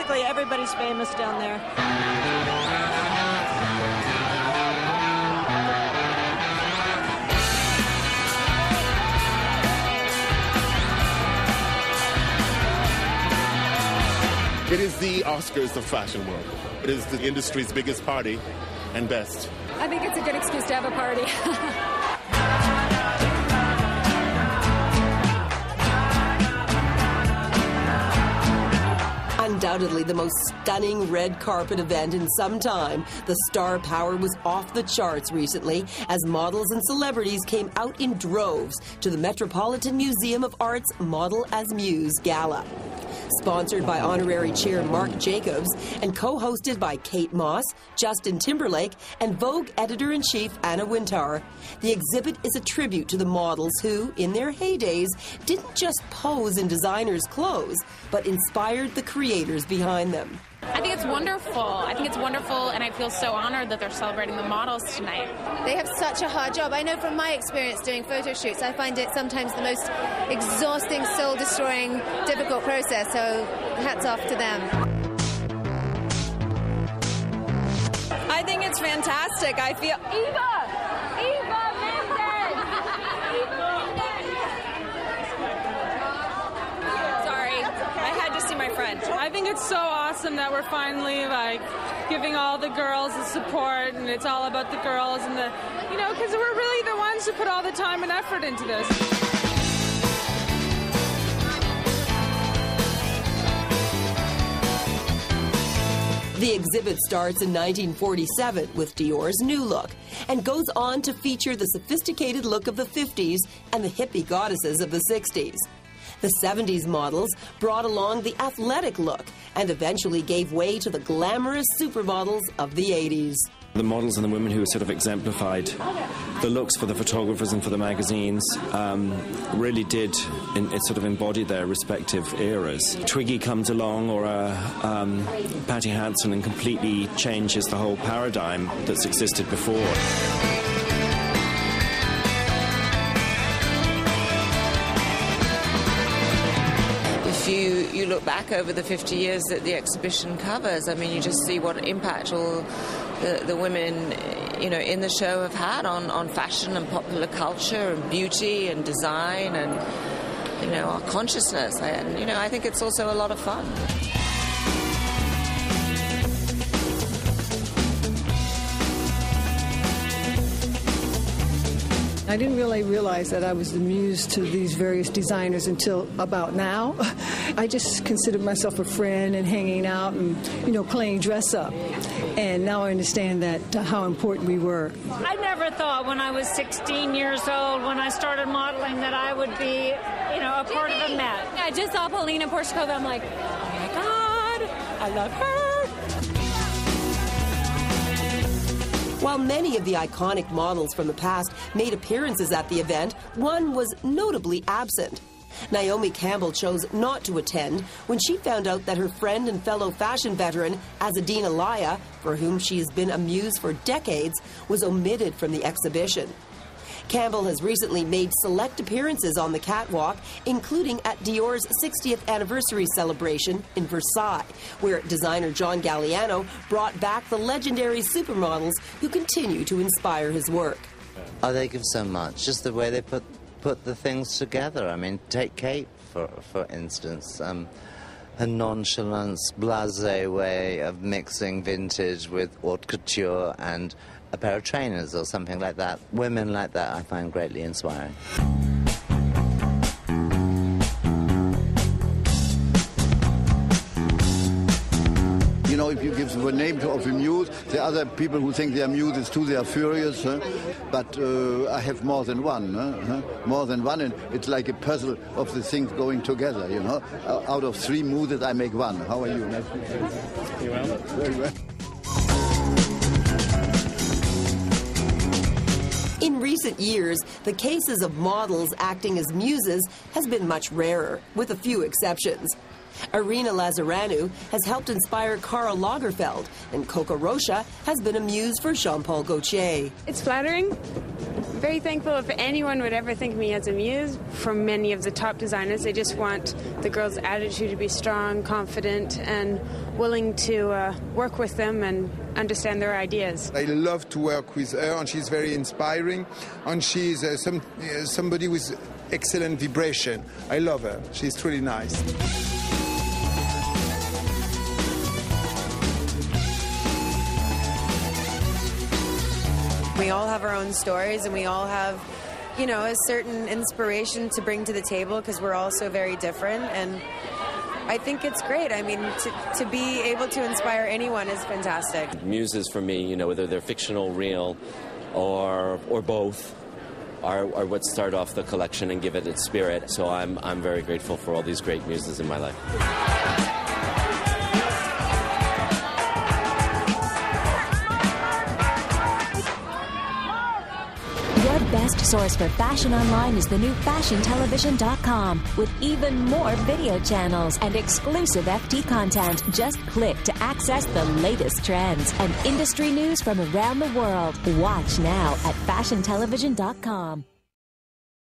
basically everybody's famous down there. It is the Oscars of fashion world. It is the industry's biggest party and best. I think it's a good excuse to have a party. Undoubtedly the most stunning red carpet event in some time, the star power was off the charts recently as models and celebrities came out in droves to the Metropolitan Museum of Art's Model As Muse Gala. Sponsored by Honorary Chair Marc Jacobs and co-hosted by Kate Moss, Justin Timberlake, and Vogue Editor-in-Chief Anna Wintour, the exhibit is a tribute to the models who, in their heydays, didn't just pose in designers' clothes, but inspired the creators behind them. I think it's wonderful. I think it's wonderful, and I feel so honored that they're celebrating the models tonight. They have such a hard job. I know from my experience doing photo shoots, I find it sometimes the most exhausting, soul-destroying, difficult process, so hats off to them. I think it's fantastic. I feel... my friend. I think it's so awesome that we're finally giving all the girls the support, and it's all about the girls and the, because we're really the ones who put all the time and effort into this. The exhibit starts in 1947 with Dior's new look and goes on to feature the sophisticated look of the 50s and the hippie goddesses of the 60s. The 70s models brought along the athletic look and eventually gave way to the glamorous supermodels of the 80s. The models and the women who sort of exemplified the looks for the photographers and for the magazines really did sort of embody their respective eras. Twiggy comes along, or Patty Hansen, and completely changes the whole paradigm that's existed before. You look back over the 50 years that the exhibition covers, I mean, you just see what impact all the women, in the show have had on fashion and popular culture and beauty and design and, our consciousness. And, I think it's also a lot of fun. I didn't really realize that I was the muse to these various designers until about now. I just considered myself a friend and hanging out and, playing dress up. And now I understand that how important we were. I never thought when I was 16 years old, when I started modeling, that I would be, a part of a Met. I just saw Paulina Porshkova. I'm like, oh my God, I love her. While many of the iconic models from the past made appearances at the event, one was notably absent. Naomi Campbell chose not to attend when she found out that her friend and fellow fashion veteran, Azzedine Alaïa, for whom she has been a muse for decades, was omitted from the exhibition. Campbell has recently made select appearances on the catwalk, including at Dior's 60th anniversary celebration in Versailles, where designer John Galliano brought back the legendary supermodels who continue to inspire his work. Oh, they give so much. Just the way they put the things together. I mean, take Kate, for instance. Her nonchalance, blasé way of mixing vintage with haute couture and a pair of trainers or something like that. Women like that I find greatly inspiring. If you give the name of a muse, the other people who think they are muses too, they are furious. But I have more than one. More than one, and it's like a puzzle of the things going together, Out of 3 muses, I make one. How are you? Nice to meet you. You well? Very well. In recent years, the cases of models acting as muses has been much rarer, with a few exceptions. Irina Lazaranu has helped inspire Karl Lagerfeld, and Coco Rocha has been a muse for Jean-Paul Gaultier. It's flattering. very thankful if anyone would ever think of me as a muse. From many of the top designers, they just want the girl's attitude to be strong, confident, and willing to work with them and understand their ideas. I love to work with her, and she's very inspiring, and she's somebody with excellent vibration. I love her. She's really nice. We all have our own stories, and we all have, you know, a certain inspiration to bring to the table because we're all so very different. And I think it's great. I mean, to be able to inspire anyone is fantastic. Muses for me, you know, whether they're fictional, real, or both, are what start off the collection and give it its spirit. So I'm very grateful for all these great muses in my life. Best source for fashion online is the new FashionTelevision.com with even more video channels and exclusive FT content. Just click to access the latest trends and industry news from around the world. Watch now at FashionTelevision.com.